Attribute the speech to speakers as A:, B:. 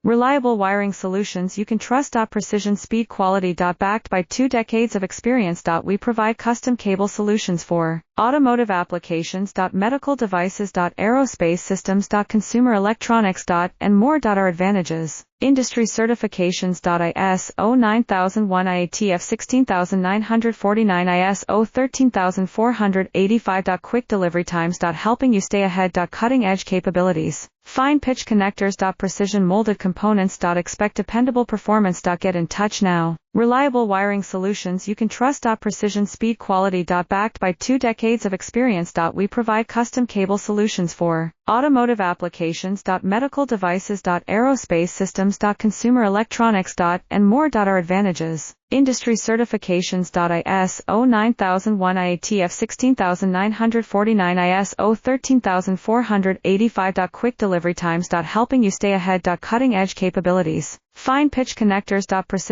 A: Reliable wiring solutions you can trust. Precision speed quality. Backed by 2 decades of experience. We provide custom cable solutions for automotive applications. Medical devices. Aerospace systems. Consumer electronics. And more. Our advantages. Industry certifications. ISO 9001 IATF 16949 ISO 13485. Quick delivery times. Helping you stay ahead. Cutting edge capabilities. Fine pitch connectors. Precision molded components. Expect dependable performance. Get in touch now. Reliable wiring solutions you can trust. Precision speed quality. Backed by 2 decades of experience. We provide custom cable solutions for automotive applications. Medical devices. Aerospace systems. Consumer electronics. And more. Our advantages. Industry certifications. ISO 9001 IATF 16949 ISO 13485. Quick delivery times. Helping you stay ahead. Cutting edge capabilities. Fine pitch connectors. Precision